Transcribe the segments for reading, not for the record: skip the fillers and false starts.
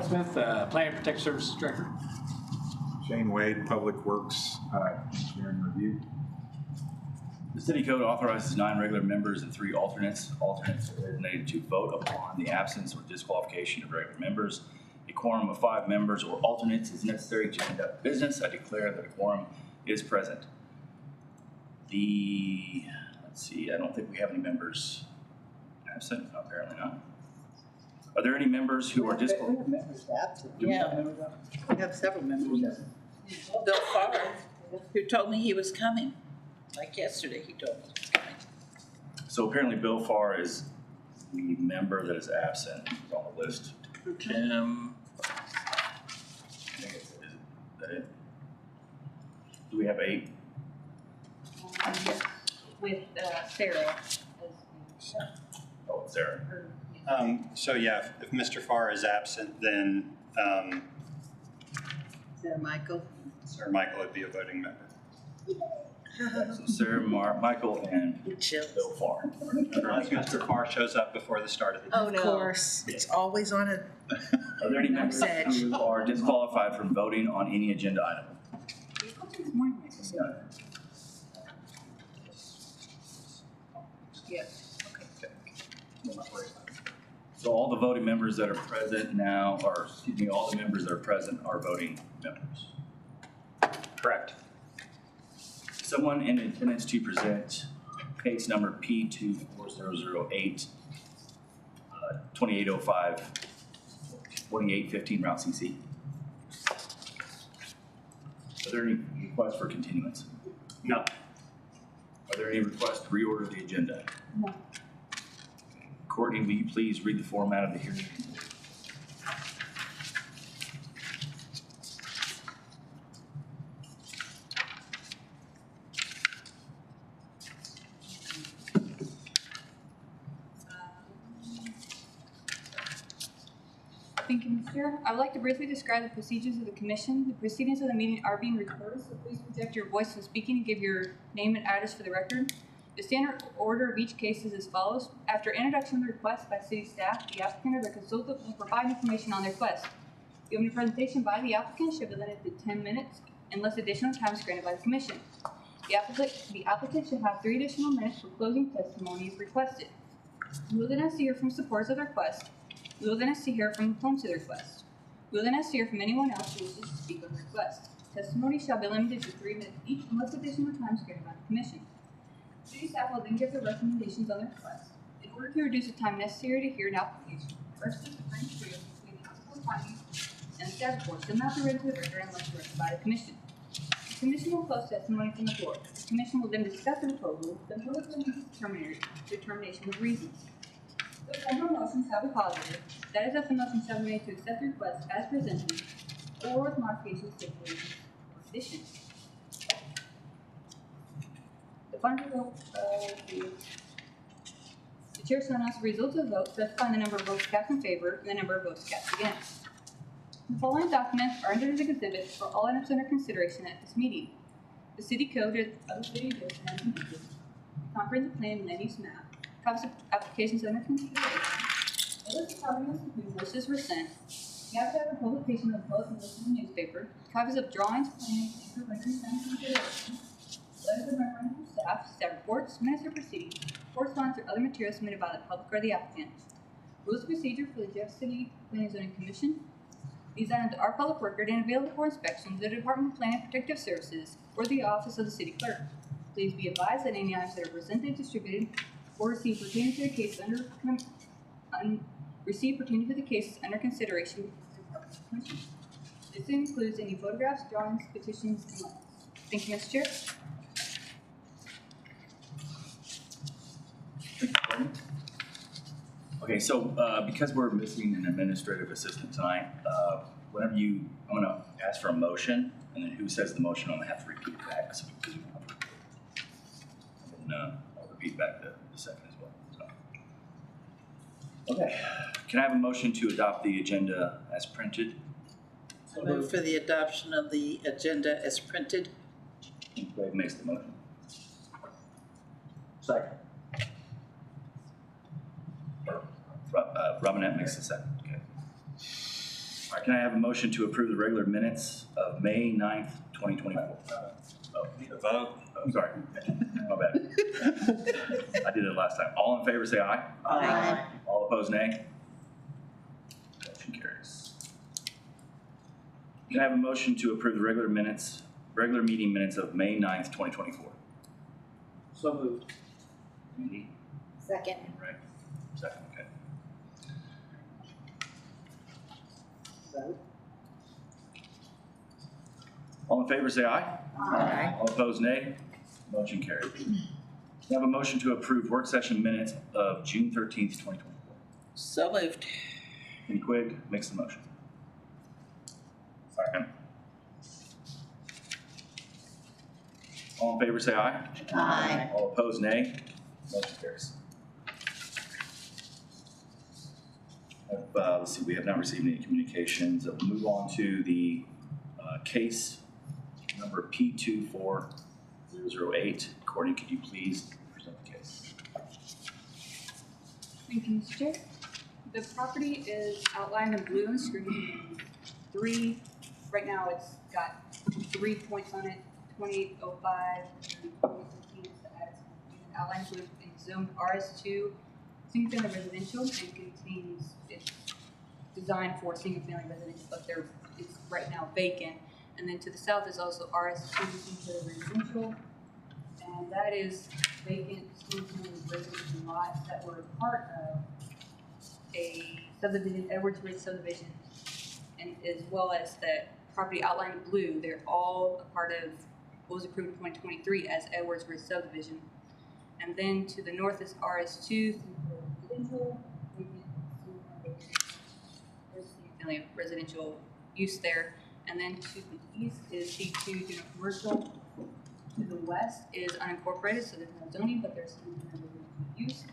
Smith, Planning and Protective Services Director. Shane Wade, Public Works Engineering Review. The city code authorizes 9 regular members and 3 alternates. Alternates are designated to vote upon the absence or disqualification of regular members. A quorum of 5 members or alternates is necessary to conduct business. I declare that a quorum is present. Let's see, I don't think we have any members absent. No, apparently not. Are there any members who are disqualified? We have members absent. Yeah. We have several members. Bill Farr, who told me he was coming. Like yesterday, he told me he was coming. So apparently Bill Farr is the member that is absent. He's on the list. Tim. Is that it? Do we have 8? Yes, with Sarah as Oh, it's Sarah. So yeah, if Mr. Farr is absent, then Sarah Michael. Sir Michael would be a voting member. So Sarah, Michael, and Bill Farr. Unless Mr. Farr shows up before the start of the Oh, Of no. course, it's always on a. Are there any members who are disqualified from voting on any agenda item? yes. So all the voting members that are present now, or excuse me, all the members that are present are voting members. Correct. Someone in attendance to present case number P24008, 2805, 2815 Route CC. Are there any requests for continuance? No. Are there any requests to reorder the agenda? No. Courtney, will you please read the format of the hearing? Thank you, Mr. Chair. I would like to briefly describe the procedures of the commission. The proceedings of the meeting are being recorded, so please project your voice when speaking and give your name and address for the record. The standard order of each case is as follows. After introduction of the request by city staff, the applicant or the consultant will provide information on their request. The opening presentation by the applicant should be limited to 10 minutes unless additional time is granted by the commission. The applicant should have 3 additional minutes for closing testimony if requested. We will then ask to hear from supporters of the request. We will then ask to hear from opponents of the request. We will then ask to hear from anyone else who wishes to speak on the request. Testimony shall be limited to 3 minutes each unless additional time is granted by the commission. City staff will then give their recommendations on the request. In order to reduce the time necessary to hear an application, first is the frank truth between the applicable findings and the staff report shall not be read to the record unless directed by the commission. The commission will close testimony from the floor. The commission will then discuss the proposal, then vote on the determination of reasons. The formal motion shall be positive, that is if the motion shall be made to accept the request as presented, or with modifications, stipulations, or additions. The final vote the chair shall announce the results of the vote, specifying the number of votes cast in favor and the number of votes cast against. The following documents are entered as exhibits for all items under consideration at this meeting. The city code of the city of Jefferson and the comprehensive plan and land use map, copies of applications under consideration, a list of documents including wishes were sent, the affidavit of publication of the bulletin listed in the newspaper, copies of drawings, plans, and renderings under consideration, letters of memorandum from staff, staff reports, minutes of proceedings, correspondence, or other materials submitted by the public or the applicant. Rules of procedure for the Jefferson City Planning and Zoning Commission. These items are public record and available for inspection to the Department of Planning and Protective Services or the Office of the City Clerk. Please be advised that any items that are presented, distributed, or received pertaining to the cases under consideration with the Department of Commission. This includes any photographs, drawings, petitions, and letters. Thank you, Mr. Chair. Okay, so because we're missing an administrative assistant tonight, I'm gonna ask for a motion, and then who says the motion, I'm gonna have to repeat it back. So and then I'll repeat back the second as well. So. Okay, can I have a motion to adopt the agenda as printed? I move for the adoption of the agenda as printed. Who makes the motion? Second. Robinette makes the second. Okay. right, can I have a motion to approve the regular minutes of May 9th, 2024? Need a vote? I'm sorry. My bad. I did it last time. All in favor say aye. Aye. All opposed nay. Motion carries. Can I have a motion to approve the regular meeting minutes of May 9th, 2024? So moved. Andy? Second. Right. Second, okay. All in favor say aye. Aye. All opposed nay. Motion carried. Can I have a motion to approve work session minutes of June 13th, 2024? So moved. Kenny Quigg makes the motion. Second. All in favor say aye. Aye. All opposed nay. Motion carries. Let's see, we have not received any communications. We'll move on to the case number P24008. Courtney, could you please present the case? Thank you, Mr. Chair. The property is outlined in blue on the screen. Right now it's got 3 points on it, 2805, and 2015 is the address. Outlined blue in zone RS2, single-family residential, and contains, it's designed for single-family residential, but it's right now vacant. And then to the south is also RS2, single-family residential, and that is vacant single-family residential lots that were part of a subdivision, Edwards Ridge subdivision, and as well as the property outlined in blue, they're all a part of what was approved in 2023 as Edwards Ridge subdivision. And then to the north is RS2, single-family residential use there. And then to the east is C2, general commercial. To the west is unincorporated, so there's no zoning, but there's residential use.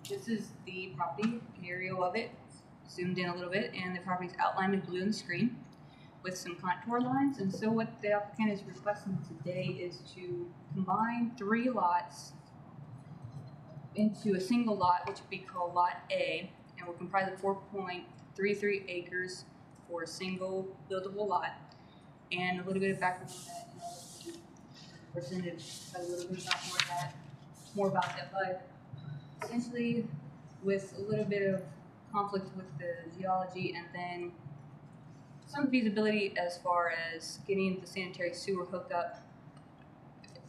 This is the property, an aerial of it, zoomed in a little bit, and the property is outlined in blue on the screen with some contour lines. And so what the applicant is requesting today is to combine 3 lots into a single lot, which would be called Lot A, and will comprise of 4.33 acres for a single buildable lot. And a little bit of background on that, the representative has a little bit more about that, but essentially with a little bit of conflict with the geology and then some feasibility as far as getting the sanitary sewer hookup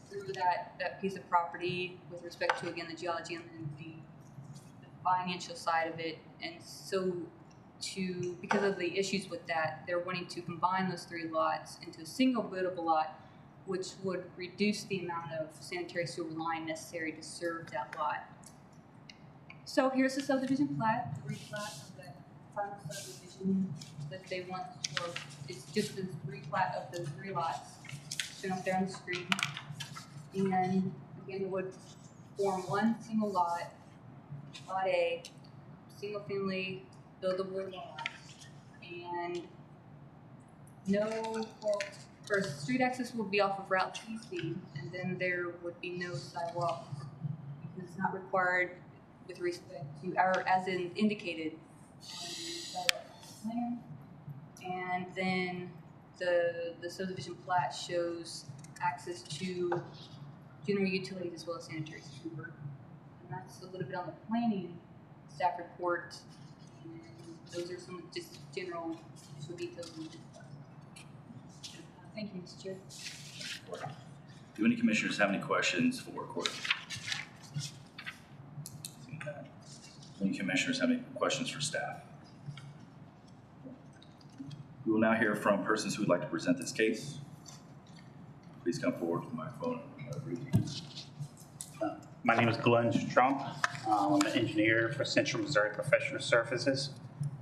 through that piece of property with respect to, again, the geology and then the financial side of it. And so because of the issues with that, they're wanting to combine those 3 lots into a single buildable lot, which would reduce the amount of sanitary sewer line necessary to serve that lot. So here's the subdivision plat, the replat of that final subdivision that they want, or it's just the replat of those 3 lots shown up there on the screen. And again, it would form one single lot, Lot A, single family buildable lot, and first street access will be off of Route TC, and then there would be no sidewalk because it's not required with respect to, or as indicated on the sidewalk plan. And then the subdivision plat shows access to general utilities as well as sanitary sewer. And that's a little bit on the planning staff report. And those are some just general details. Thank you, Mr. Chair. Do any commissioners have any questions for Courtney? Any commissioners have any questions for staff? We will now hear from persons who would like to present this case. Please come forward to the microphone. My name is Glenn Strump. I'm an engineer for Central Missouri Professional Services.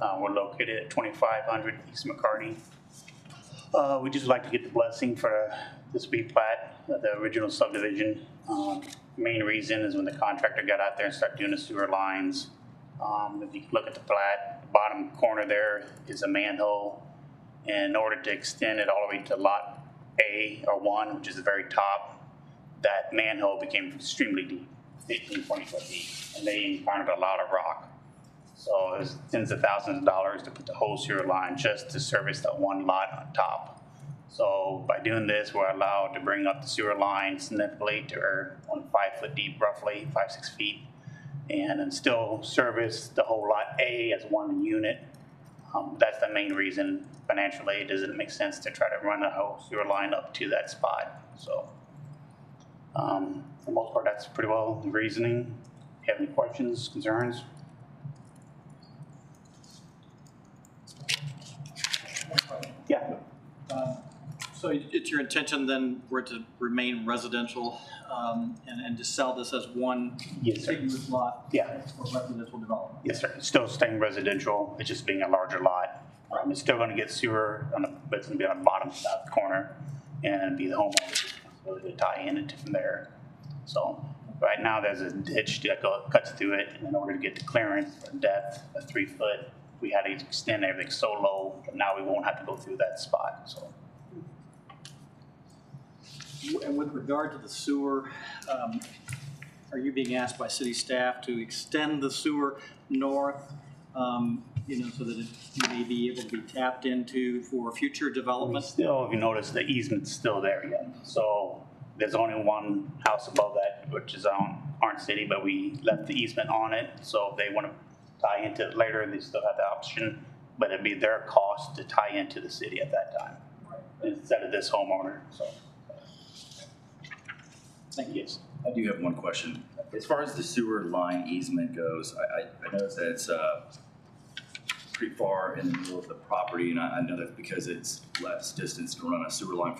We're located at 2500 East McCarty. We just like to get the blessing for this replat, the original subdivision. Main reason is when the contractor got out there and started doing the sewer lines. If you look at the plat, the bottom corner there is a manhole. And in order to extend it all the way to lot A or 1, which is the very top, that manhole became extremely deep, 15, 20 foot deep, and they encountered a lot of rock. So it was tens of thousands of dollars to put the whole sewer line just to service that one lot on top. So by doing this, we're allowed to bring up the sewer line significantly to only 5 foot deep, roughly 5-6 feet, and then still service the whole lot A as one unit. That's the main reason financially it doesn't make sense to try to run a whole sewer line up to that spot. So for the most part, that's pretty well the reasoning. If you have any questions, concerns? Yeah. So it's your intention then for it to remain residential and to sell this as one Yes, sir. contiguous lot Yeah. for residential development? Yes, sir. It's still staying residential. It's just being a larger lot. It's still going to get sewer, but it's going to be on the bottom south corner and be the homeowner's responsibility to tie in it from there. So right now there's a ditch that cuts through it. And in order to get the clearance for depth of 3 foot, we had to extend everything so low, but now we won't have to go through that spot. So. And with regard to the sewer, are you being asked by city staff to extend the sewer north, so that it may be able to be tapped into for future development? Still, if you notice, the easement's still there yet. So there's only one house above that, which is on Orange City, but we left the easement on it. So if they want to tie into it later, they still have the option, but it'd be their cost to tie into the city at that time instead of this homeowner. So. Thank you. Yes. I do have one question. As far as the sewer line easement goes, I noticed that it's pretty far in the middle of the property, and I know that's because it's less distance to run a sewer line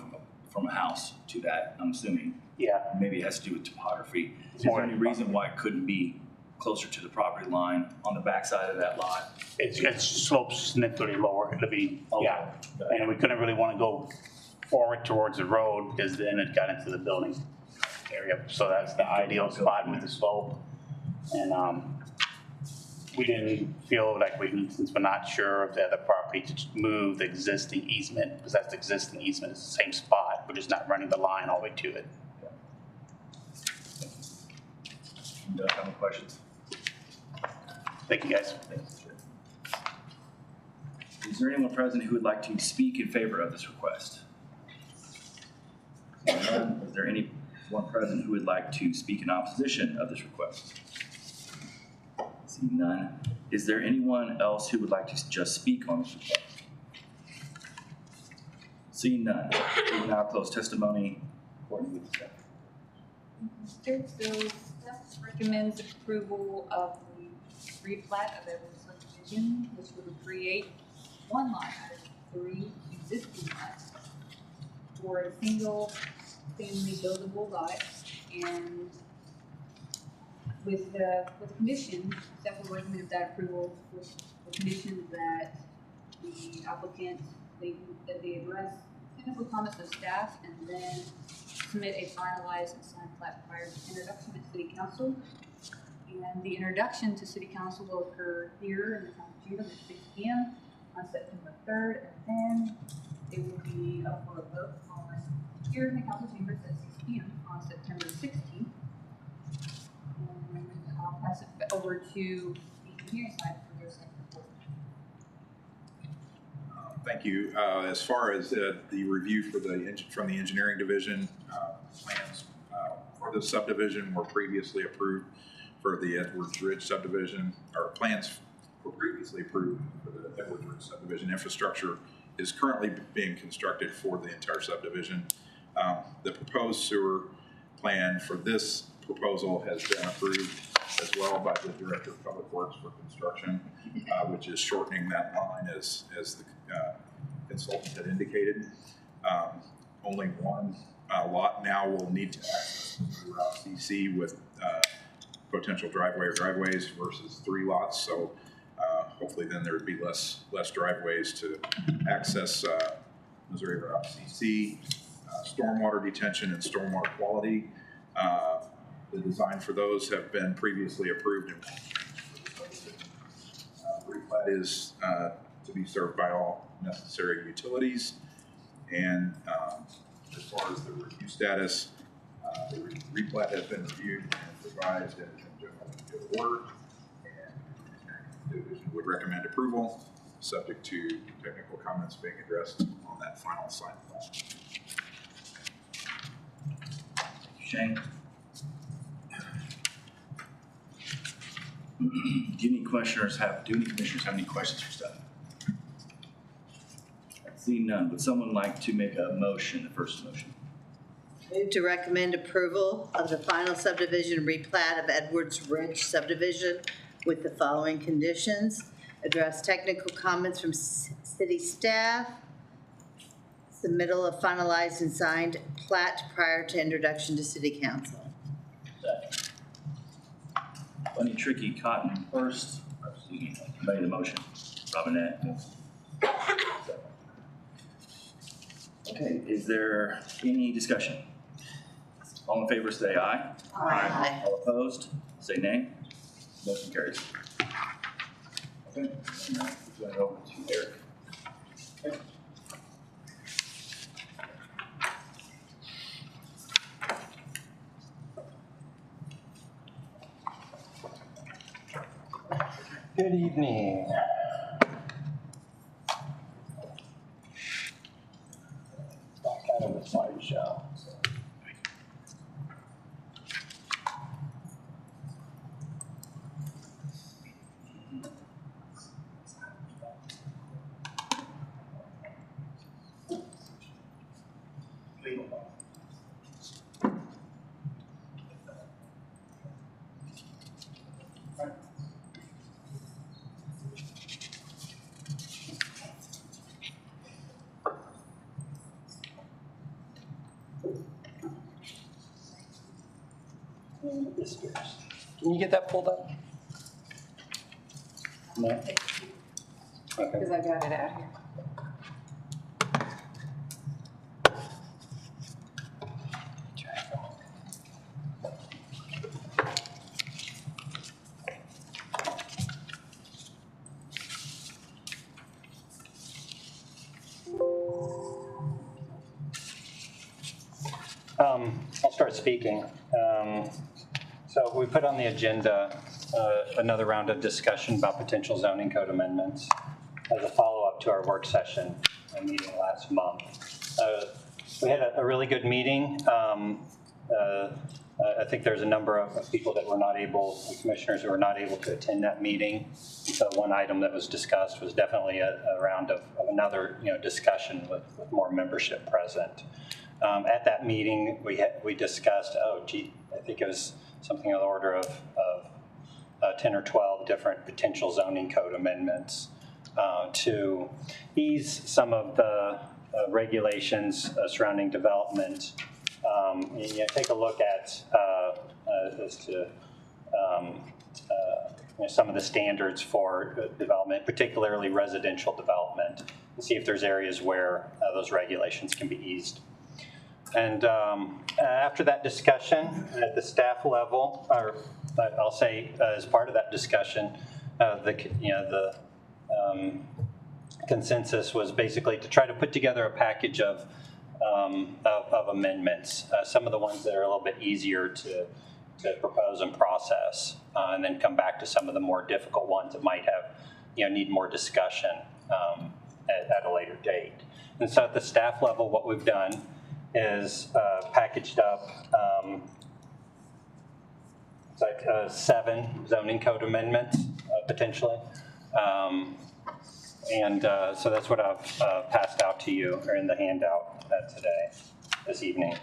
from a house to that, I'm assuming. Yeah. Maybe it has to do with topography. Is there any reason why it couldn't be closer to the property line on the backside of that lot? It slopes significantly lower. It'll be, yeah. And we couldn't really want to go forward towards the road because then it got into the building area. So that's the ideal spot with the slope. And we didn't feel like since we're not sure of the other property, to move the existing easement, because that's the existing easement. It's the same spot. We're just not running the line all the way to it. Do you have any questions? Thank you, guys. Is there anyone present who would like to speak in favor of this request? Is there anyone present who would like to speak in opposition of this request? Seeing none. Is there anyone else who would like to just speak on this request? Seeing none. We will now close testimony according to the staff. So staff recommends approval of the replat of every subdivision, which would create one lot out of 3 existing lots for a single family buildable lot. And with the condition, staff will recommend that approval with the condition that the applicant, that they address technical comments of staff and then submit a finalized and signed plat prior to introduction at City Council. And the introduction to City Council will occur here in the county chamber at 6 p.m. on September 3rd, and then it will be up for a vote on here in the council chambers at 6 p.m. on September 16th. And I'll pass it over to the engineering side for their second report. Thank you. As far as the review from the engineering division, plans for the subdivision were previously approved for the Edwards Ridge subdivision. Our plans were previously approved for the Edwards Ridge subdivision. Infrastructure is currently being constructed for the entire subdivision. The proposed sewer plan for this proposal has been approved as well by the Director of Public Works for construction, which is shortening that line as the consultant had indicated. Only one lot now will need to access the Route CC with potential driveway or driveways versus 3 lots. So hopefully then there would be less driveways to access Missouri Route CC. Stormwater detention and stormwater quality. The design for those have been previously approved. Replat is to be served by all necessary utilities. And as far as the review status, the replat has been reviewed and revised and in general good order. And the division would recommend approval, subject to technical comments being addressed on that final sign. Shane? Do any commissioners have any questions for staff? Seeing none, would someone like to make a motion, the first motion? Move to recommend approval of the final subdivision replat of Edwards Ridge subdivision with the following conditions. Address technical comments from city staff. Submittal of finalized and signed plat prior to introduction to city council. Bunny Tricky Cotton first. Made the motion. Robinette. Okay, is there any discussion? All in favor say aye. Aye. All opposed, say nay. Motion carries. Okay, and now we're going over to Eric. Okay. Good evening. Back out of the slideshow. Can you get that pulled up? No? Okay. Because I got it out here. I'll start speaking. So we put on the agenda another round of discussion about potential zoning code amendments as a follow-up to our work session meeting last month. We had a really good meeting. I think there's a number of people that were not able, commissioners who were not able to attend that meeting. So one item that was discussed was definitely a round of another discussion with more membership present. At that meeting, we discussed, I think it was something on the order of 10 or 12 different potential zoning code amendments to ease some of the regulations surrounding development. Take a look at as to some of the standards for development, particularly residential development, and see if there's areas where those regulations can be eased. And after that discussion at the staff level, or I'll say as part of that discussion, the consensus was basically to try to put together a package of amendments. Some of the ones that are a little bit easier to propose and process, and then come back to some of the more difficult ones that might have need more discussion at a later date. And so at the staff level, what we've done is packaged up 7 zoning code amendments potentially, and so that's what I've passed out to you, or in the handout this evening.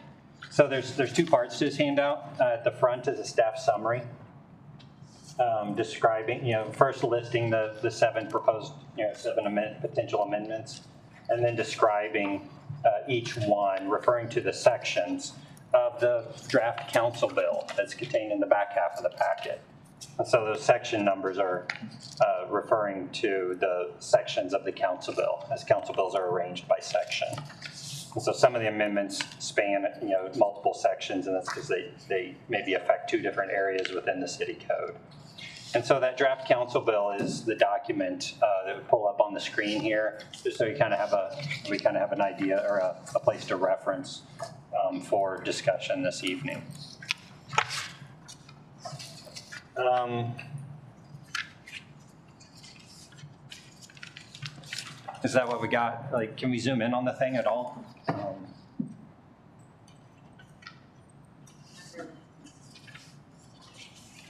So there's 2 parts to this handout. At the front is a staff summary describing, first listing the 7 proposed, 7 potential amendments, and then describing each one, referring to the sections of the draft council bill that's contained in the back half of the packet. And so those section numbers are referring to the sections of the council bill, as council bills are arranged by section. And so some of the amendments span, multiple sections, and that's because they maybe affect 2 different areas within the city code. And so that draft council bill is the document that would pull up on the screen here, just so we kind of have an idea or a place to reference for discussion this evening. Is that what we got? Like, can we zoom in on the thing at all?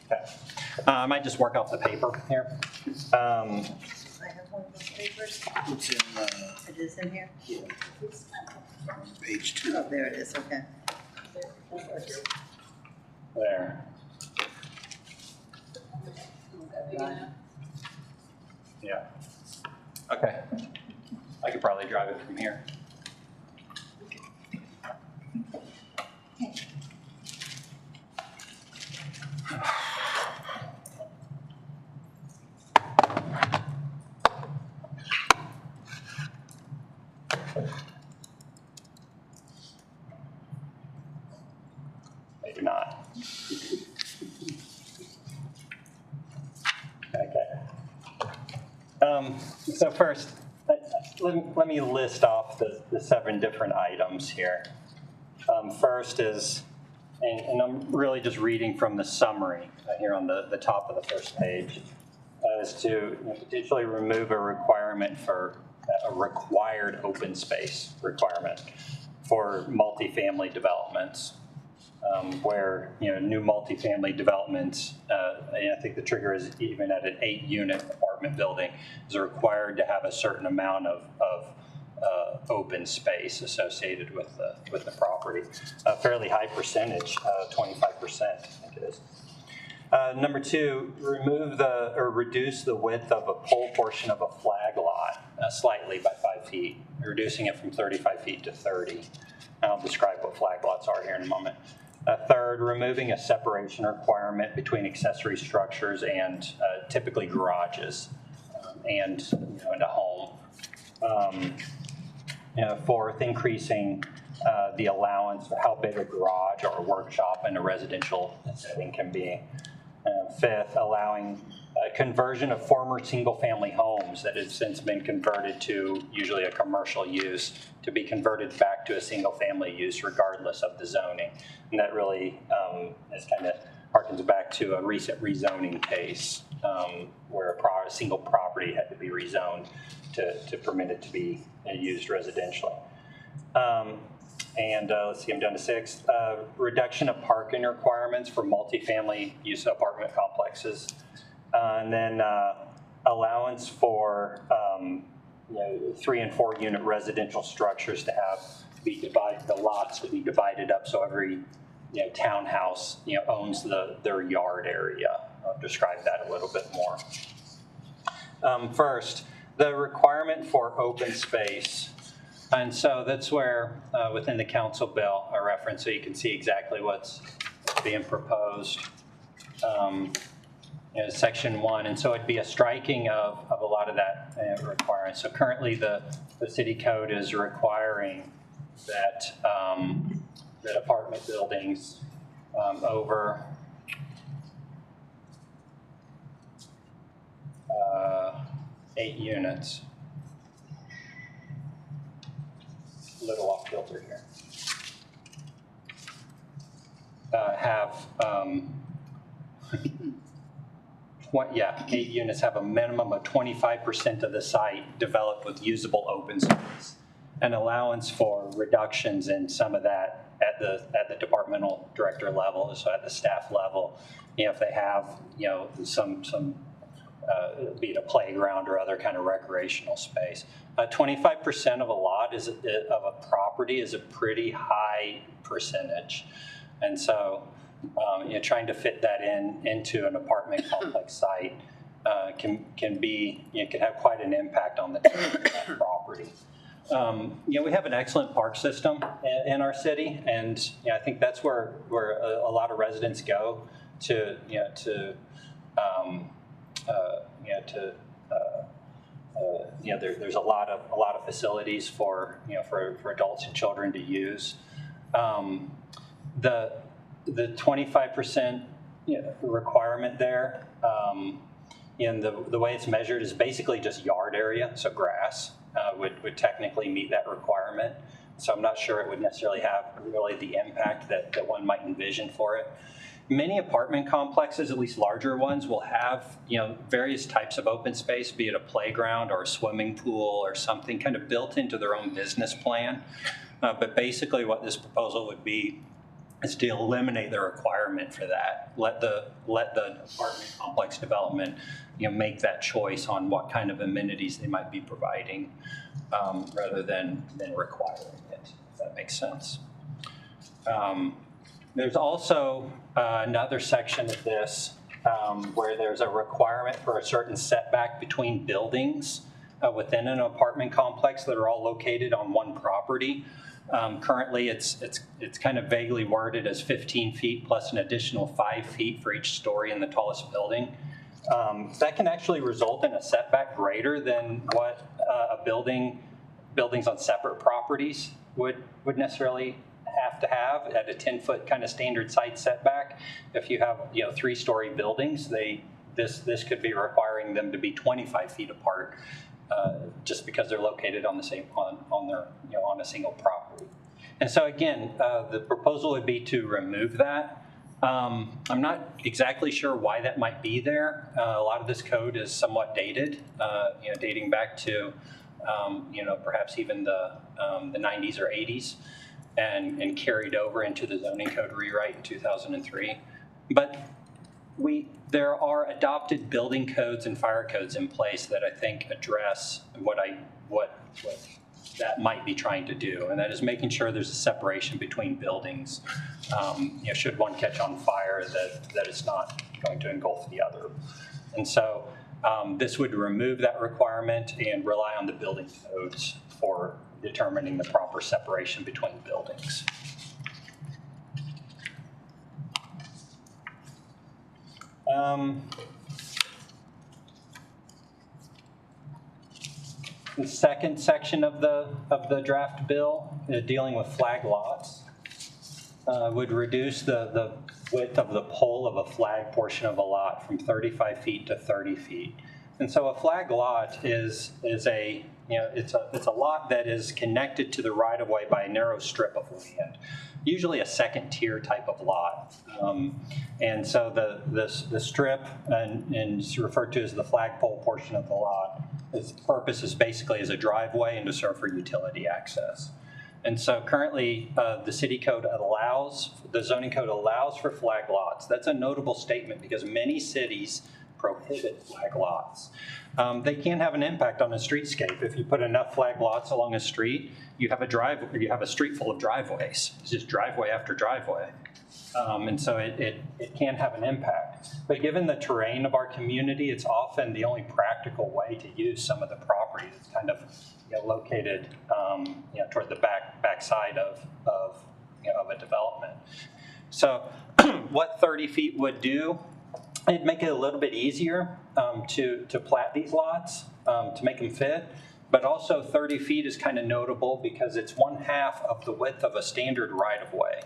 Okay. I might just work off the paper here. I have one of those papers. It's in It is in here? page 2. Oh, there it is, okay. There. Yeah. Okay. I could probably drive it from here. Maybe not. Okay. So first, let me list off the 7 different items here. First is, and I'm really just reading from the summary here on the top of the first page, is to potentially remove a requirement for a required open space requirement for multifamily developments. Where new multifamily developments, and I think the trigger is even at an 8-unit apartment building, is required to have a certain amount of open space associated with the property. A fairly high percentage, 25%, I think it is. Number 2, reduce the width of a pole portion of a flag lot slightly by 5 feet, reducing it from 35 feet to 30. I'll describe what flag lots are here in a moment. Third, removing a separation requirement between accessory structures and typically garages and a home. Fourth, increasing the allowance for how big a garage or a workshop in a residential setting can be. Fifth, allowing conversion of former single-family homes that have since been converted to usually a commercial use to be converted back to a single-family use regardless of the zoning. And that really is kind of harkens back to a recent rezoning case where a single property had to be rezoned to permit it to be used residentially. Let's see, I'm down to 6. Reduction of parking requirements for multifamily use apartment complexes. And then allowance for 3 and 4 unit residential structures to the lots to be divided up so every townhouse owns their yard area. I'll describe that a little bit more. First, the requirement for open space. And so that's where, within the council bill, a reference so you can see exactly what's being proposed. Section 1, and so it'd be a striking of a lot of that requirement. So currently the city code is requiring that that apartment buildings over 8 units. A little off filter here. Have 8 units have a minimum of 25% of the site developed with usable open space. An allowance for reductions in some of that at the departmental director level, so at the staff level. If they have some be it a playground or other kind of recreational space. 25% of a lot of a property is a pretty high percentage, and so trying to fit that into an apartment complex site can have quite an impact on the property. We have an excellent park system in our city, and I think that's where a lot of residents go there's a lot of facilities for adults and children to use. The 25% requirement there, in the way it's measured is basically just yard area, so grass would technically meet that requirement. So I'm not sure it would necessarily have really the impact that one might envision for it. many apartment complexes, at least larger ones, will have, various types of open space, be it a playground or a swimming pool or something kind of built into their own business plan. But basically what this proposal would be is to eliminate the requirement for that. Let the apartment complex development, make that choice on what kind of amenities they might be providing, rather than requiring it, if that makes sense. There's also another section of this where there's a requirement for a certain setback between buildings within an apartment complex that are all located on one property. Currently, it's kind of vaguely worded as 15 feet plus an additional 5 feet for each story in the tallest building. That can actually result in a setback greater than what buildings on separate properties would necessarily have to have at a 10-foot kind of standard site setback. If you have 3-story buildings, this could be requiring them to be 25 feet apart. Just because they're located on the same on a single property. And so again, the proposal would be to remove that. I'm not exactly sure why that might be there. A lot of this code is somewhat dated, dating back to perhaps even the 90s or 80s, and carried over into the zoning code rewrite in 2003. But there are adopted building codes and fire codes in place that I think address what that might be trying to do, and that is making sure there's a separation between buildings. Should one catch on fire, that it's not going to engulf the other. And so this would remove that requirement and rely on the building codes for determining the proper separation between buildings. The second section of the draft bill, dealing with flag lots, would reduce the width of the pole of a flag portion of a lot from 35 feet to 30 feet. And so a flag lot is a lot that is connected to the right-of-way by a narrow strip of land, usually a second-tier type of lot. And so the strip, and it's referred to as the flagpole portion of the lot, its purpose is basically as a driveway and to serve for utility access. And so currently, the zoning code allows for flag lots. That's a notable statement because many cities prohibit flag lots. They can have an impact on the streetscape. If you put enough flag lots along a street, you have a street full of driveways. It's just driveway after driveway. And so it can have an impact. But given the terrain of our community, it's often the only practical way to use some of the property that's kind of located toward the back side of a development. So what 30 feet would do, it'd make it a little bit easier to plat these lots, to make them fit. But also 30 feet is kind of notable because it's 1/2 of the width of a standard right-of-way.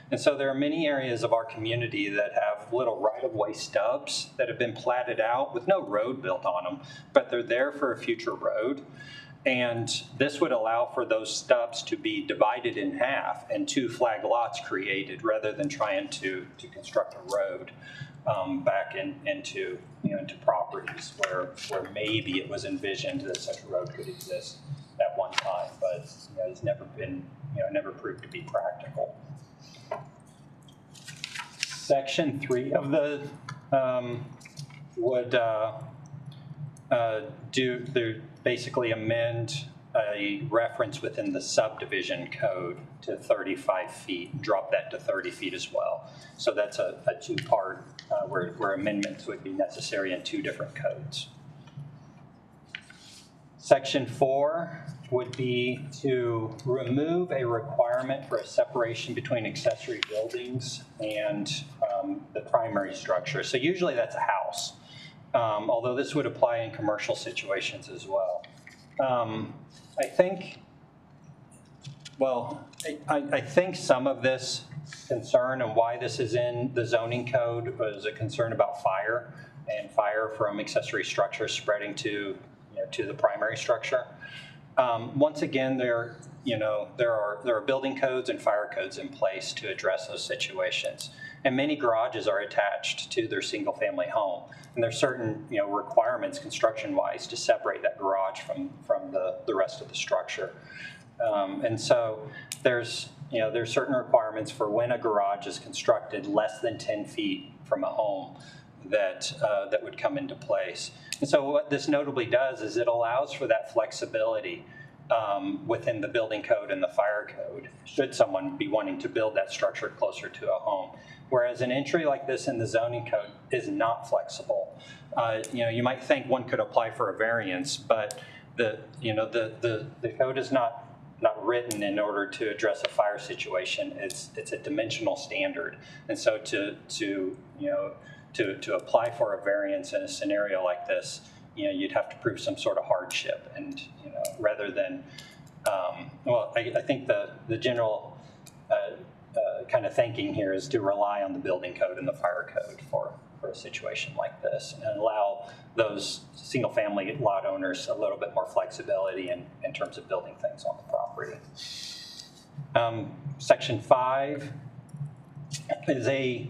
And so there are many areas of our community that have little right-of-way stubs that have been platted out with no road built on them, but they're there for a future road. And this would allow for those stubs to be divided in half and 2 flag lots created rather than trying to construct a road back into properties where maybe it was envisioned that such a road could exist at one time, but it's never proved to be practical. Section 3 of the would basically amend a reference within the subdivision code to 35 feet, drop that to 30 feet as well. So that's a 2-part where amendments would be necessary in 2 different codes. Section 4 would be to remove a requirement for a separation between accessory buildings and the primary structure. So usually that's a house, although this would apply in commercial situations as well. I think some of this concern and why this is in the zoning code was a concern about fire from accessory structures spreading to the primary structure. Once again, there are building codes and fire codes in place to address those situations. And many garages are attached to their single-family home. And there's certain, requirements construction-wise to separate that garage from the rest of the structure. And so there's certain requirements for when a garage is constructed less than 10 feet from a home that would come into place. And so what this notably does is it allows for that flexibility within the building code and the fire code, should someone be wanting to build that structure closer to a home. Whereas an entry like this in the zoning code is not flexible. You might think one could apply for a variance, but the code is not written in order to address a fire situation. It's a dimensional standard, and so to apply for a variance in a scenario like this, you'd have to prove some sort of hardship, and rather than I think the general kind of thinking here is to rely on the building code and the fire code for a situation like this, and allow those single-family lot owners a little bit more flexibility in terms of building things on the property. Section 5 is a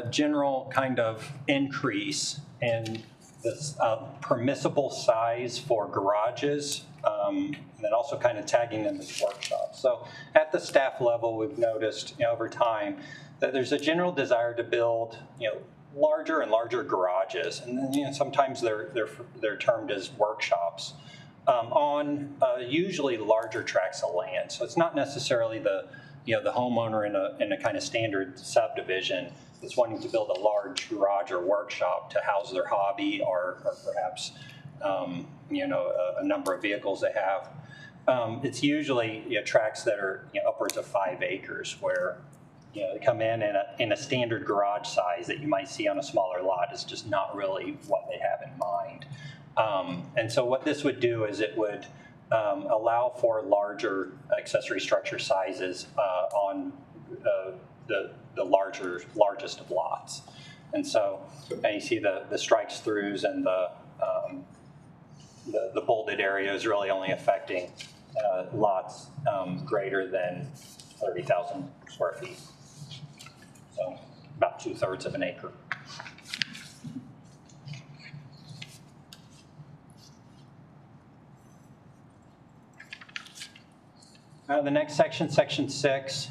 general kind of increase in this permissible size for garages, and then also kind of tagging them as workshops. So at the staff level, we've noticed over time that there's a general desire to build larger and larger garages, and then sometimes they're termed as workshops on usually larger tracts of land. So it's not necessarily the homeowner in a kind of standard subdivision that's wanting to build a large garage or workshop to house their hobby or perhaps a number of vehicles they have. It's usually tracts that are upwards of 5 acres, where they come in a standard garage size that you might see on a smaller lot is just not really what they have in mind. And so what this would do is it would allow for larger accessory structure sizes on the largest of lots. And so you see the strikes throughs and the bolded area is really only affecting lots greater than 30,000 square feet. So about 2/3 of an acre. The next section, section 6,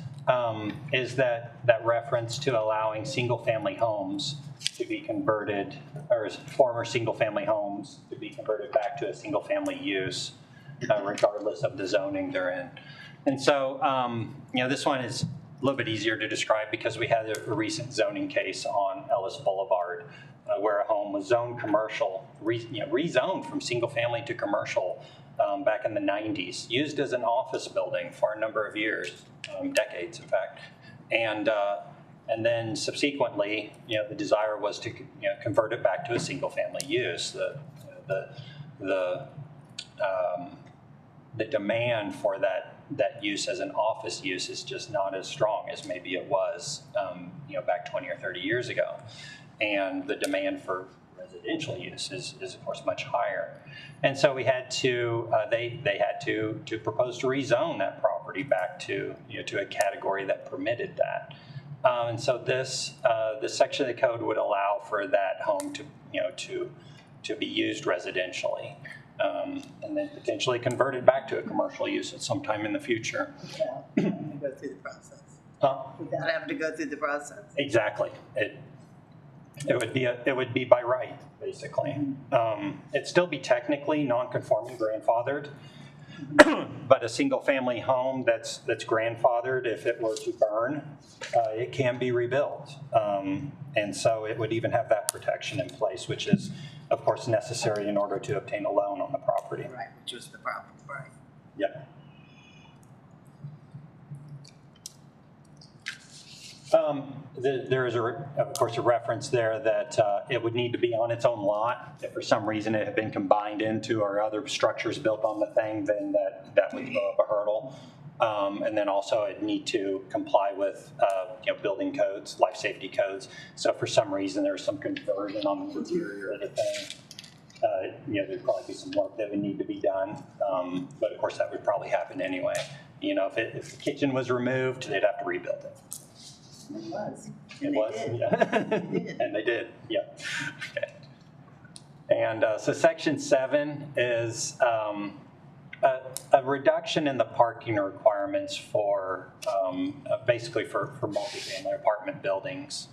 is that reference to allowing single-family homes to be converted, or former single-family homes to be converted back to a single-family use, regardless of the zoning they're in. And so, this one is a little bit easier to describe because we had a recent zoning case on Ellis Boulevard where a home was zoned commercial, rezoned from single-family to commercial back in the 90s, used as an office building for a number of years, decades, in fact. And then subsequently, the desire was to convert it back to a single-family use. The demand for that use as an office use is just not as strong as maybe it was, back 20 or 30 years ago. And the demand for residential use is of course much higher. And so we had to, they had to propose to rezone that property back to, to a category that permitted that. And so this section of the code would allow for that home to be used residentially, and then potentially converted back to a commercial use at some time in the future. Without having to go through the process. Without having to go through the process. Exactly. It would be by right, basically. It'd still be technically non-conforming grandfathered, but a single-family home that's grandfathered, if it were to burn, it can be rebuilt. And so it would even have that protection in place, which is, of course, necessary in order to obtain a loan on the property. Right, which is the problem, right. Yep. There is, of course, a reference there that it would need to be on its own lot. If for some reason it had been combined into or other structures built on the thing, then that would throw up a hurdle. And then also it'd need to comply with building codes, life safety codes. So if for some reason there's some conversion on the interior of the thing, there'd probably be some work that would need to be done. But of course that would probably happen anyway. if the kitchen was removed, they'd have to rebuild it. It was. It And they was, did. yeah. They did. And they did, yeah. Okay. And so section 7 is a reduction in the parking requirements for, basically for multifamily apartment buildings.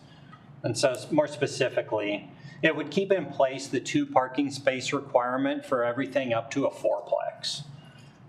And so more specifically, it would keep in place the 2 parking space requirement for everything up to a 4-plex.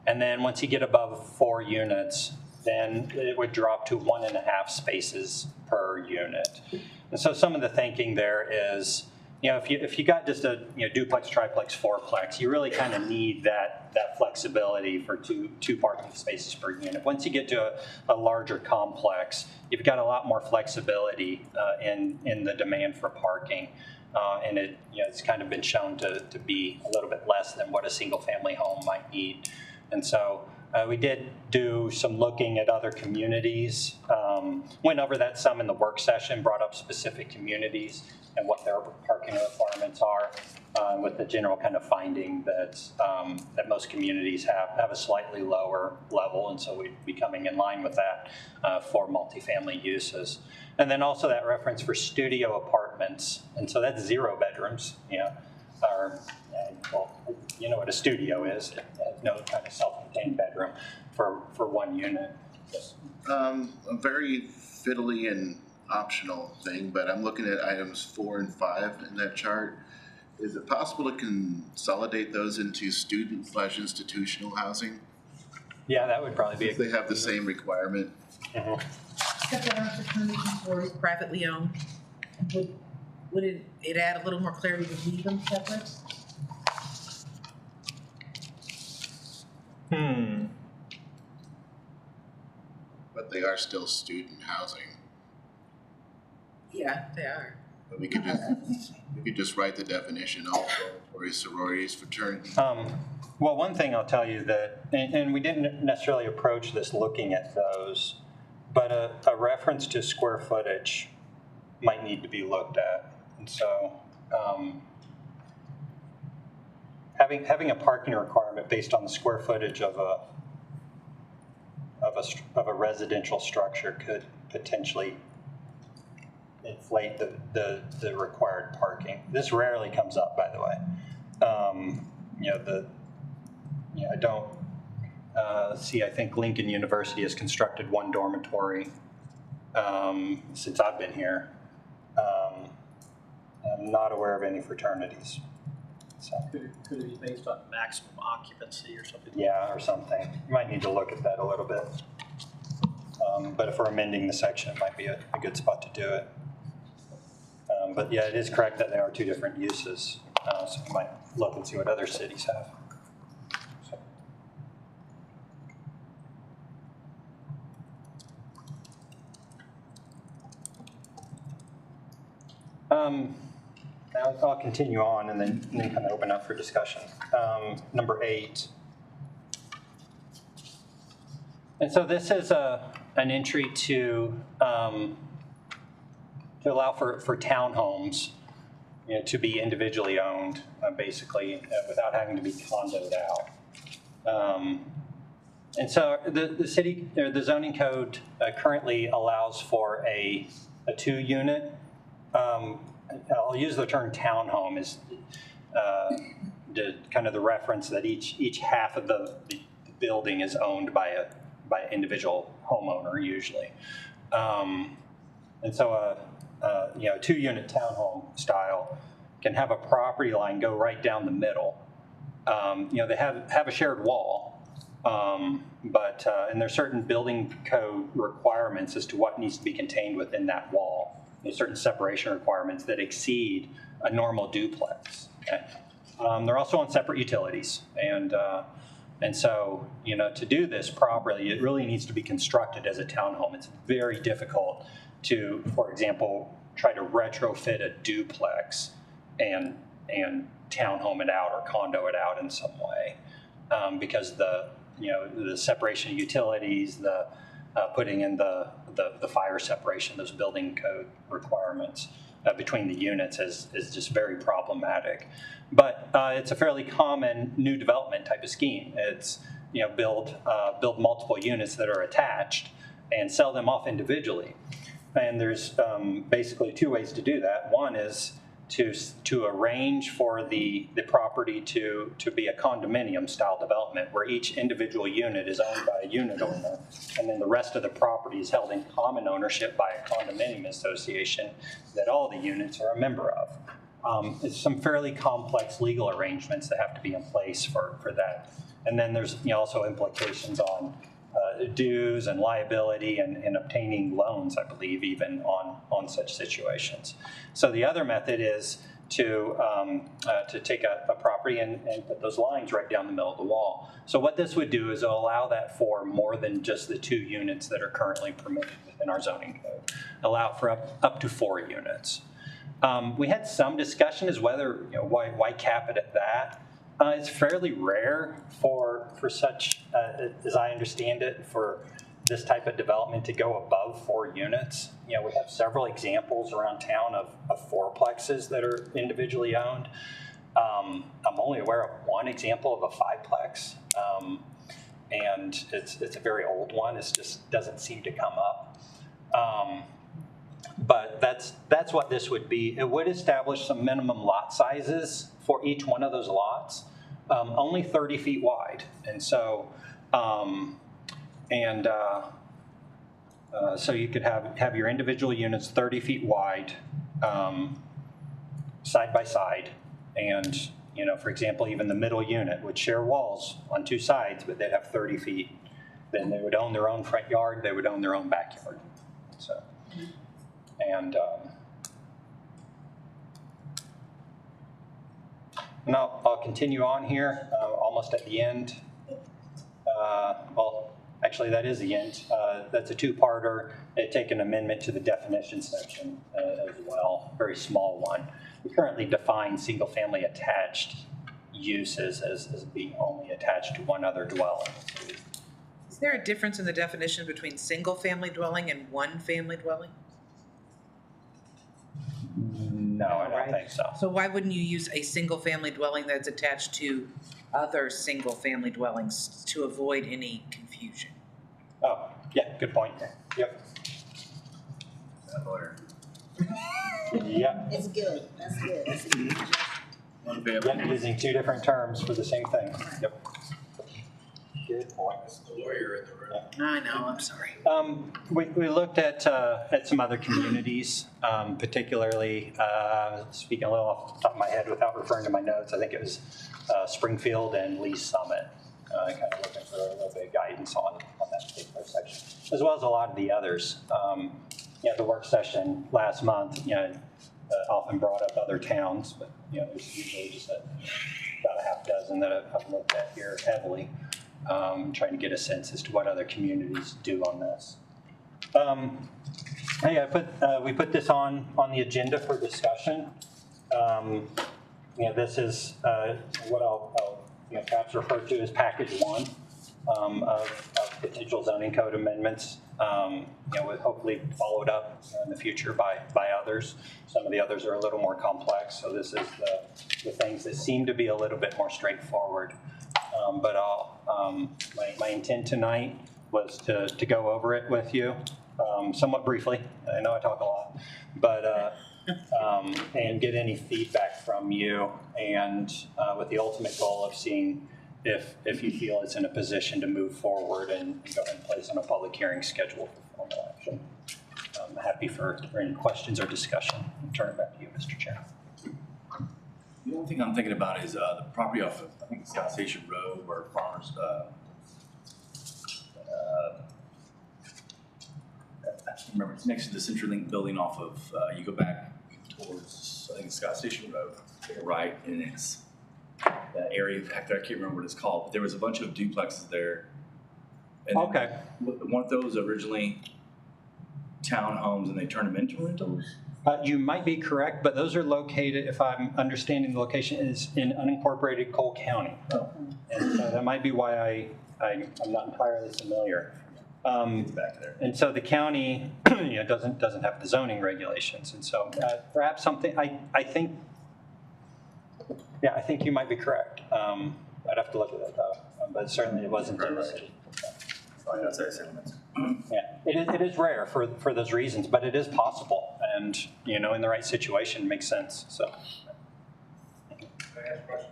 And then once you get above 4 units, then it would drop to 1.5 spaces per unit. And so some of the thinking there is, if you got just a duplex, triplex, 4-plex, you really kind of need that flexibility for two parking spaces per unit. Once you get to a larger complex, you've got a lot more flexibility in the demand for parking. And it's kind of been shown to be a little bit less than what a single-family home might need. And so we did do some looking at other communities, went over that some in the work session, brought up specific communities and what their parking requirements are, with the general kind of finding that most communities have a slightly lower level, and so we'd be coming in line with that for multifamily uses. And then also that reference for studio apartments, and so that's 0 bedrooms, or, well, you know what a studio is. It has no kind of self-contained bedroom for 1 unit. Yes. A very fiddly and optional thing, but I'm looking at items 4 and 5 in that chart. Is it possible to consolidate those into student/institutional housing? Yeah, that would probably be. If they have the same requirement. Except that our fraternity stores privately owned, would it add a little more clarity to leave them separate? But they are still student housing. Yeah, they are. But we could just write the definition also for sororities, fraternities. Well, one thing I'll tell you that, and we didn't necessarily approach this looking at those, but a reference to square footage might need to be looked at. And so having a parking requirement based on the square footage of a residential structure could potentially inflate the required parking. This rarely comes up, by the way. I don't see. I think Lincoln University has constructed 1 dormitory since I've been here. I'm not aware of any fraternities. So. Could it be based on maximum occupancy or something? Yeah, or something. You might need to look at that a little bit. But if we're amending the section, it might be a good spot to do it. But yeah, it is correct that there are 2 different uses. So we might look and see what other cities have. Now I'll continue on and then kind of open up for discussion. Number 8. And so this is an entry to allow for townhomes, to be individually owned, basically, without having to be condoed out. And so the city, or the zoning code currently allows for a 2-unit. I'll use the term townhome as kind of the reference that each half of the building is owned by an individual homeowner usually. And so a 2-unit townhome style can have a property line go right down the middle. They have a shared wall, but and there's certain building code requirements as to what needs to be contained within that wall. There's certain separation requirements that exceed a normal duplex. Okay? They're also on separate utilities, and so to do this properly, it really needs to be constructed as a townhome. It's very difficult to, for example, try to retrofit a duplex and townhome it out or condo it out in some way, because the separation of utilities, the putting in the fire separation, those building code requirements between the units is just very problematic. But it's a fairly common new development type of scheme. It's build multiple units that are attached and sell them off individually. And there's basically two ways to do that. One is to arrange for the property to be a condominium style development where each individual unit is owned by a unit owner, and then the rest of the property is held in common ownership by a condominium association that all the units are a member of. It's some fairly complex legal arrangements that have to be in place for that. And then there's also implications on dues and liability and obtaining loans, I believe, even on such situations. So the other method is to take a property and put those lines right down the middle of the wall. So what this would do is allow that for more than just the 2 units that are currently permitted within our zoning code. Allow for up to 4 units. We had some discussion as whether, why cap it at that? It's fairly rare for such, as I understand it, for this type of development to go above 4 units. We have several examples around town of 4-plexes that are individually owned. I'm only aware of one example of a 5-plex, and it's a very old one. It just doesn't seem to come up. But that's what this would be. It would establish some minimum lot sizes for each one of those lots, only 30 feet wide. And so, so you could have your individual units 30 feet wide, side by side. And, for example, even the middle unit would share walls on 2 sides, but they'd have 30 feet. Then they would own their own front yard. They would own their own backyard. So. And I'll continue on here, almost at the end. Well, actually, that is the end. That's a 2-parter. They take an amendment to the definition section as well, very small one. We currently define single-family attached uses as being only attached to one other dwelling. Is there a difference in the definition between single-family dwelling and one-family dwelling? No, I don't think so. So why wouldn't you use a single-family dwelling that's attached to other single-family dwellings to avoid any confusion? Oh, yeah, good point. Yep. That lawyer. Yep. It's good, that's good. That's good. Yep, using 2 different terms for the same thing. Yep. Good point. The lawyer in the room. I know, I'm sorry. We looked at some other communities, particularly, speaking a little off the top of my head without referring to my notes, I think it was Springfield and Lee Summit, kind of looking for a little bit of guidance on that particular section, as well as a lot of the others. The work session last month, often brought up other towns, but, there's usually just about a half dozen that I've looked at here heavily. Trying to get a sense as to what other communities do on this. We put this on the agenda for discussion. This is what I'll perhaps refer to as package 1 of potential zoning code amendments. With hopefully followed up in the future by others. Some of the others are a little more complex, so this is the things that seem to be a little bit more straightforward. But my intent tonight was to go over it with you somewhat briefly. I know I talk a lot, but and get any feedback from you, and with the ultimate goal of seeing if you feel it's in a position to move forward and go ahead and place on a public hearing schedule for formal action. I'm happy for any questions or discussion. I'll turn it back to you, Mr. Chair. The only thing I'm thinking about is the property off of, I think it's South Station Road, where farmers, I can't remember, it's next to the CenturyLink building off of, you go back towards, I think it's Scott Station Road, right, and it's that area back there, I can't remember what it's called, but there was a bunch of duplexes there. And Okay. Weren't those originally townhomes and they turned them into rentals? You might be correct, but those are located, if I'm understanding the location, is in unincorporated Cole County. And so that might be why I'm not entirely familiar. It's back there. And so the county, doesn't have the zoning regulations, and so perhaps something. I think you might be correct. I'd have to look at that though. but certainly it wasn't in the city. Right outside city limits. Yeah, it is rare for those reasons, but it is possible, and, you know, in the right situation, it makes sense, so. Can I ask a question?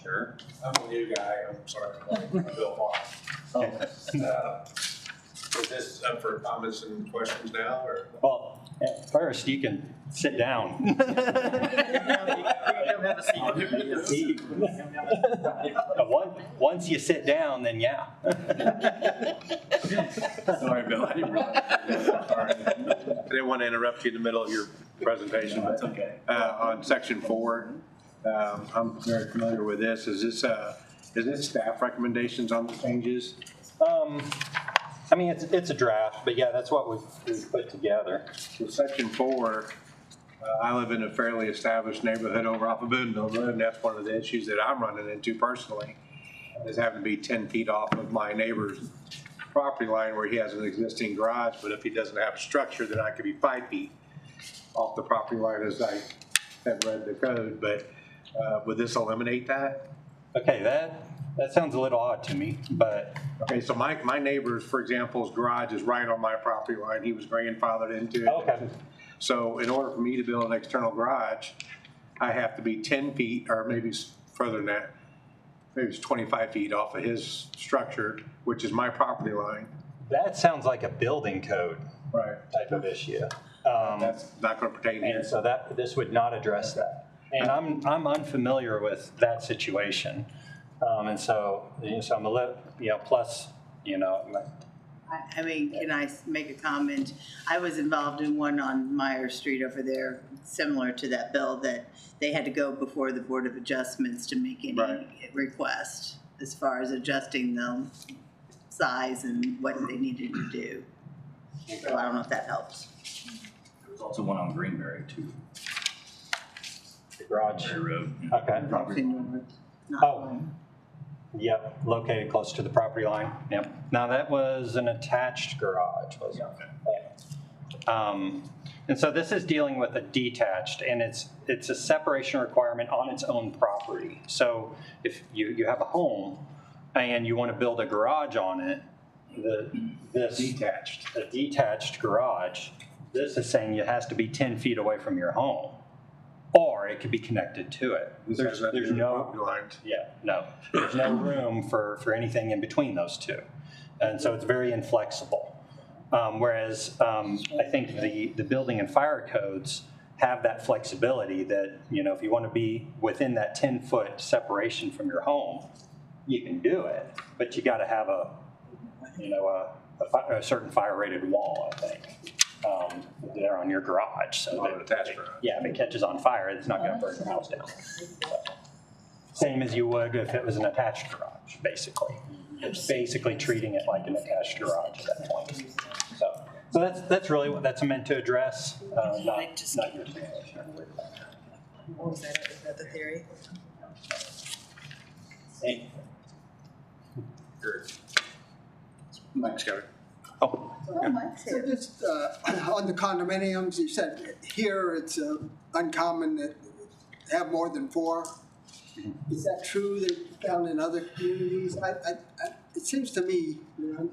Sure. I'm a new guy, I'm sorry, I'm Bill Farr. Is this up for comments and questions now, or? Well, first, you can sit down. Once you sit down, then yeah. Sorry, Bill, I didn't realize. I didn't want to interrupt you in the middle of your presentation. That's okay. On section 4, I'm very familiar with this. Is this staff recommendations on the changes? I mean, it's a draft, but yeah, that's what we've put together. So section 4, I live in a fairly established neighborhood over off of Boonville Road, and that's one of the issues that I'm running into personally, is having to be 10 feet off of my neighbor's property line where he has an existing garage, but if he doesn't have a structure, then I could be 5 feet off the property line as I have read the code, but would this eliminate that? Okay, that sounds a little odd to me, but. Okay, so my neighbor's, for example's garage is right on my property line. He was grandfathered into it. Okay. So in order for me to build an external garage, I have to be 10 feet, or maybe further than that, maybe it's 25 feet off of his structure, which is my property line. That sounds like a building code type of issue. That's not going to pertain here. And so this would not address that. And I'm unfamiliar with that situation. And so, so I'm a little, plus, I mean, can I make a comment? I was involved in one on Meyer Street over there, similar to that bill, that they had to go before the Board of Adjustments to make any request as far as adjusting the size and what they needed to do. So I don't know if that helps. There's also one on Greenberry too. The garage. Greenberry Road. Okay. Not Oh. Yep, located close to the property line. Yep. Now that was an attached garage, wasn't it? And so this is dealing with a detached, and it's a separation requirement on its own property. So if you have a home and you want to build a garage on it, a detached garage, this is saying it has to be 10 feet away from your home, or it could be connected to it. There's no room for anything in between those two. And so it's very inflexible. Whereas I think the building and fire codes have that flexibility that, if you want to be within that 10-foot separation from your home, you can do it, but you got to have a certain fire rated wall, I think. There on your garage, so On an attached garage. Yeah, if it catches on fire, it's not going to burn your house down. Same as you would if it was an attached garage, basically. It's basically treating it like an attached garage at that point. So that's really what that's meant to address. Not your situation. What was that? Is that the theory? Hey. Mike's got it. Oh. So just on the condominiums, you said here it's uncommon that have more than 4. Is that true that found in other communities? It seems to me,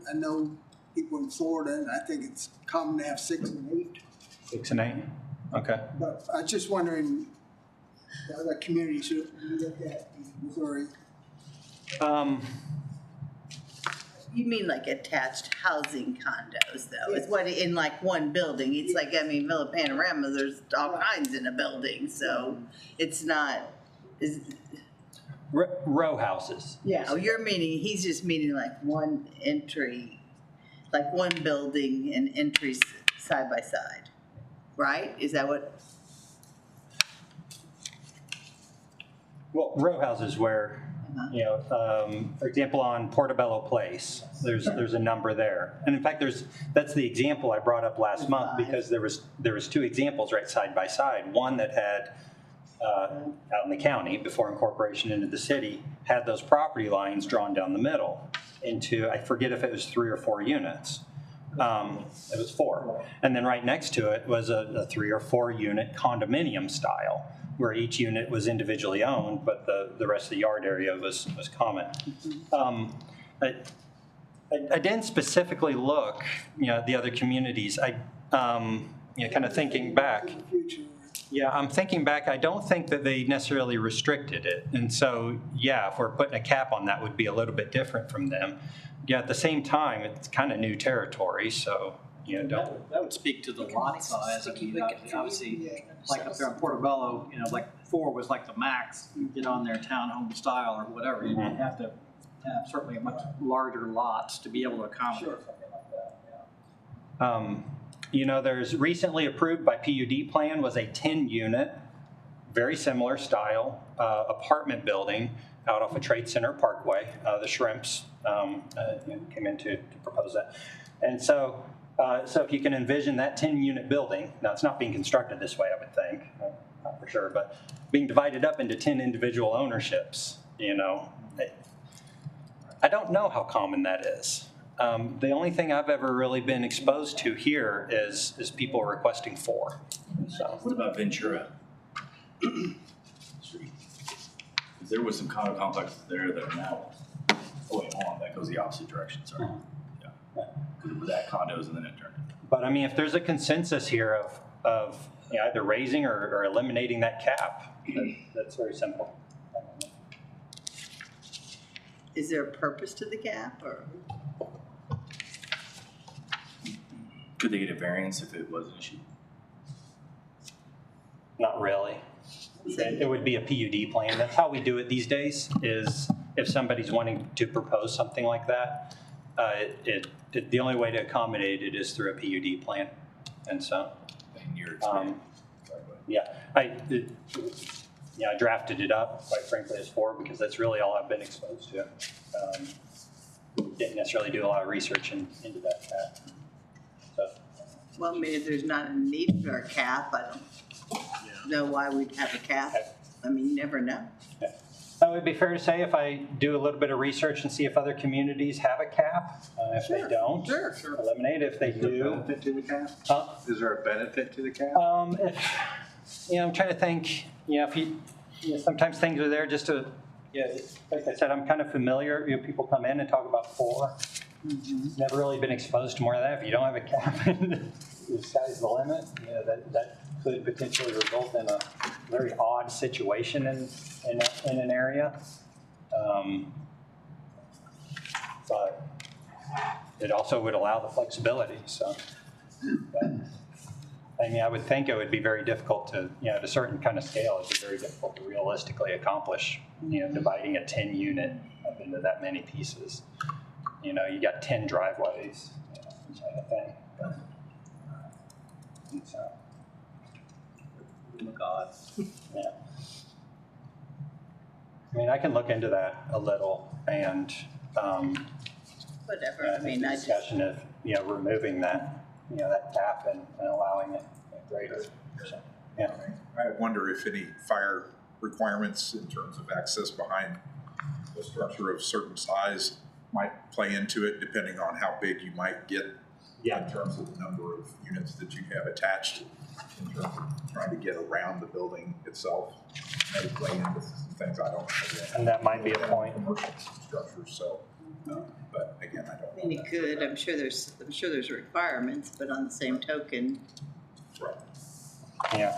I know people in Florida, and I think it's common to have 6 and 8. 6 and 8. Okay. But I was just wondering, the other communities you look at in Missouri. You mean like attached housing condos, though? It's what in like one building. It's like, Villa Panorama, there's all kinds in a building, so it's not. Row houses. Yeah, he's just meaning like one entry, like one building and entries side by side, right? Is that what? Well, row houses where, for example, on Portobello Place, there's a number there, and in fact, that's the example I brought up last month because there was 2 examples right side by side. One that had out in the county before incorporation into the city had those property lines drawn down the middle into, I forget if it was 3 or 4 units. It was 4, and then right next to it was a 3 or 4 unit condominium style, where each unit was individually owned, but the rest of the yard area was common. I didn't specifically look, at the other communities. Kind of thinking back. In the future. Yeah, I'm thinking back, I don't think that they necessarily restricted it. And so, if we're putting a cap on that, would be a little bit different from them. At the same time, it's kind of new territory, so, That would speak to the lot size. I mean, obviously, like up there in Portobello, like 4 was like the max. You get on their townhome style or whatever, you'd have to have certainly a much larger lots to be able to accommodate something like that. There's recently approved by PUD plan was a 10-unit, very similar style apartment building out off of Trade Center Parkway. The Shrimps came in to propose that. And so if you can envision that 10-unit building, now it's not being constructed this way, I would think, not for sure, but being divided up into 10 individual ownerships, I don't know how common that is. The only thing I've ever really been exposed to here is people requesting 4. So. What about Ventura? There was some condo complexes there that are now going on that goes the opposite direction. Sorry. Yeah. That condos and then it turned. But I mean, if there's a consensus here of either raising or eliminating that cap, that's very simple. Is there a purpose to the cap, or? Could they get a variance if it was an issue? Not really. It would be a PUD plan. That's how we do it these days, is if somebody's wanting to propose something like that, the only way to accommodate it is through a PUD plan. And so, In your experience. I drafted it up, quite frankly, as 4 because that's really all I've been exposed to. Didn't necessarily do a lot of research into that cap. So. Well, maybe there's not a need for a cap. I don't know why we'd have a cap. I mean, you never know. Yeah. It would be fair to say if I do a little bit of research and see if other communities have a cap. If they don't, eliminate it. If they Is there a do. benefit to the cap? Is there a benefit to the cap? I'm trying to think, if sometimes things are there just to, like I said, I'm kind of familiar. People come in and talk about 4. Never really been exposed to more of that. If you don't have a cap, the sky's the limit. That could potentially result in a very odd situation in an area. But it also would allow the flexibility. So, I would think it would be very difficult to, at a certain kind of scale, it'd be very difficult to realistically accomplish, dividing a 10-unit up into that many pieces. You got 10 driveways, kind of thing. And so, Oh, God. yeah. I can look into that a little and Whatever. I mean, I just. discussion of, removing that, that cap and allowing it greater. So, yeah. I wonder if any fire requirements in terms of access behind a structure of certain size might play into it, depending on how big you might get in terms of the number of units that you have attached, in terms of trying to get around the building itself. May play into some things I don't know. And that might be a point. Commercial structures, so, but again, I don't know. I mean, it could. I'm sure there's requirements, but on the same token, Right. Yeah.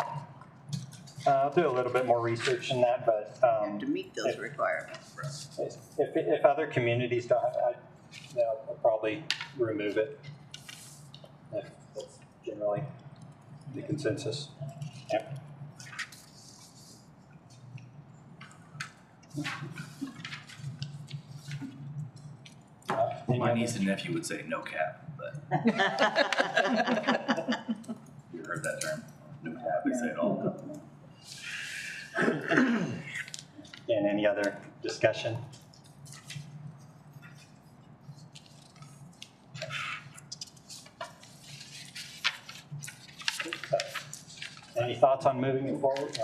I'll do a little bit more research in that, but you have to meet those requirements. if other communities don't, I'll probably remove it. If that's generally the consensus. Yeah. My niece and nephew would say no cap, but you heard that term? No cap, they say it all. And any other discussion? Any thoughts on moving it forward?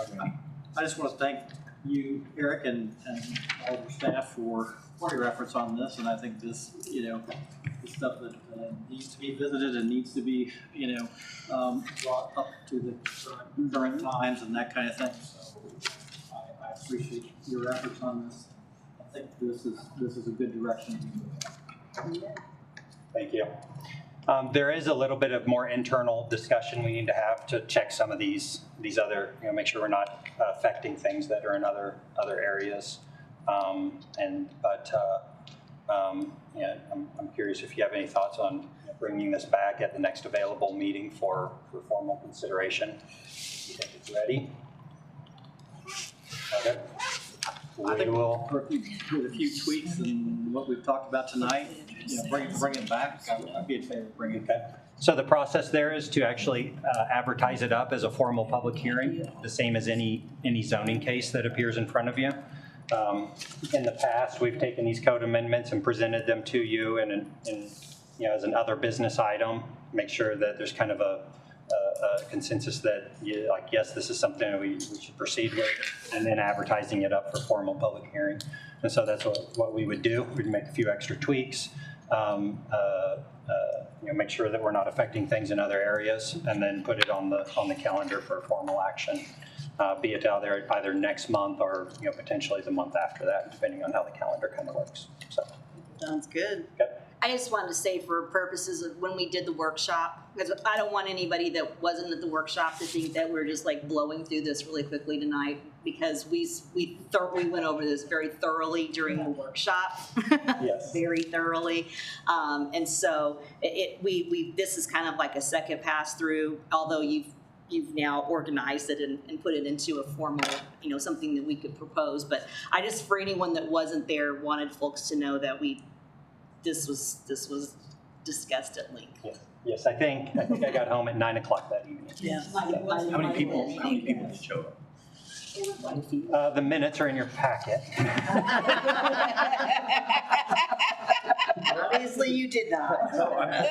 I just want to thank you, Eric, and all your staff for your efforts on this, and I think this, is stuff that needs to be visited and needs to be, brought up to the current times and that kind of thing. So appreciate your efforts on this. I think this is a good direction to move in. Thank you. There is a little bit of more internal discussion we need to have to check some of these other, make sure we're not affecting things that are in other areas. Yeah, I'm curious if you have any thoughts on bringing this back at the next available meeting for formal consideration. You think it's ready? Okay. I think with a few tweaks and what we've talked about tonight, bring it back. I'd be in favor of bringing it back. So the process there is to actually advertise it up as a formal public hearing, the same as any zoning case that appears in front of you. In the past, we've taken these code amendments and presented them to you as an other business item. Make sure that there's kind of a consensus that yes, this is something that we should proceed with, and then advertising it up for formal public hearing. And so that's what we would do. We'd make a few extra tweaks, make sure that we're not affecting things in other areas, and then put it on the calendar for formal action. Be it out there either next month or potentially the month after that, depending on how the calendar kind of works. So Sounds good. okay. I just wanted to say, for purposes of when we did the workshop, because I don't want anybody that wasn't at the workshop to think that we're just like blowing through this really quickly tonight, because we went over this very thoroughly during the workshop. Yes. Very thoroughly. And so this is kind of like a second pass through, although you've now organized it and put it into a formal, something that we could propose. But I just, for anyone that wasn't there, wanted folks to know that this was discussed at length. Yes, I think I got home at 9 o'clock that evening. Yeah. How many people did show up? The minutes are in your packet. Obviously, you did not. No, I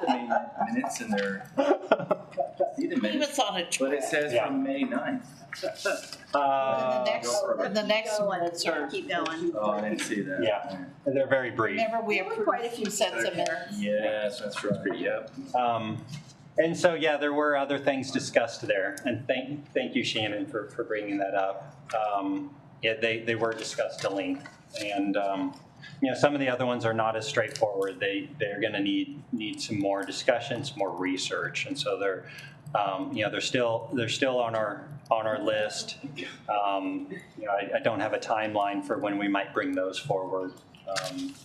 mean, the minutes in there. See the He minutes, was on a but trip. it says from May 9th. The next one, it's her. Keep going. Oh, I didn't see that. Yeah, they're very brief. Remember, we approved quite a few sets of minutes. Yes, that's right. Yep. And so, yeah, there were other things discussed there, and thank you, Shannon, for bringing that up. They were discussed to length, and some of the other ones are not as straightforward. They're going to need some more discussion, some more research, and so they're still on our list. I don't have a timeline for when we might bring those forward,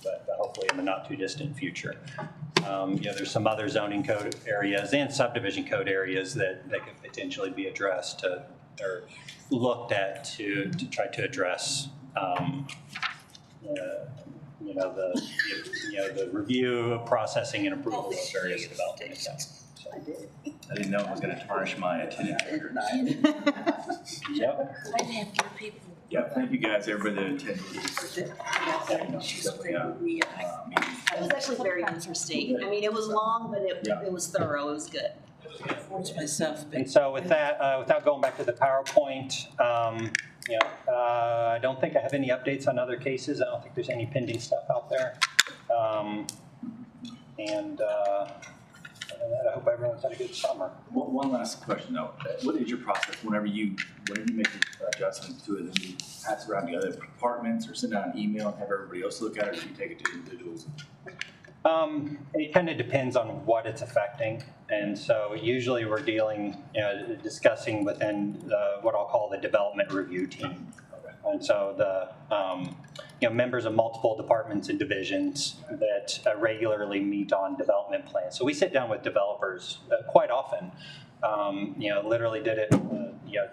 but hopefully in the not too distant future. There's some other zoning code areas and subdivision code areas that could potentially be addressed or looked at to try to address the review, processing, and approval of various development accounts. I didn't know it was going to tarnish my attendance record. Yep. I'd have more people. Yeah, thank you guys, everybody that attended. It was actually very interesting. I mean, it was long, but it was thorough. It was good. Force myself. And so with that, without going back to the PowerPoint, I don't think I have any updates on other cases. I don't think there's any pending stuff out there. I hope everyone's had a good summer. One last question though. What is your process whenever you make adjustments to it and you pass it around to other departments or send out an email and have everybody else look at it, or do you take it to individuals? It kind of depends on what it's affecting. And so usually we're discussing within what I'll call the development review team. And so the members of multiple departments and divisions that regularly meet on development plans. So we sit down with developers quite often. Literally did it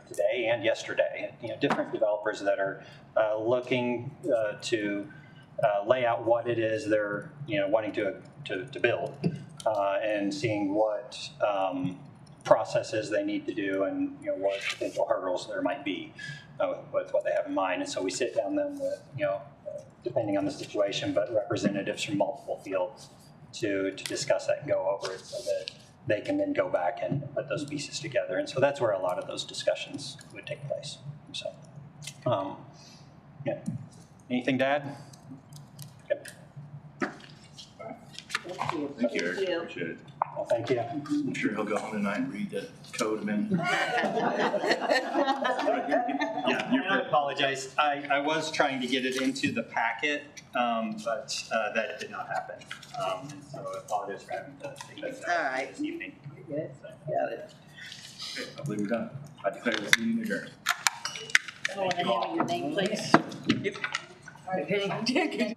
today and yesterday. Different developers that are looking to lay out what it is they're wanting to build, and seeing what processes they need to do and what potential hurdles there might be with what they have in mind. And so we sit down then with depending on the situation, but representatives from multiple fields to discuss that and go over it so that they can then go back and put those pieces together. And so that's where a lot of those discussions would take place. So, anything to add? Thank you. Thank you, Eric. Appreciate it. Well, thank you. I'm sure he'll go home tonight and read the code amendment. Yeah, I apologize. I was trying to get it into the packet, but that did not happen. And so I apologize for having to take that All right. this evening. Good. Got it. Okay, I believe we're done. I declare this meeting adjourned. Oh, and have your name, please. Okay.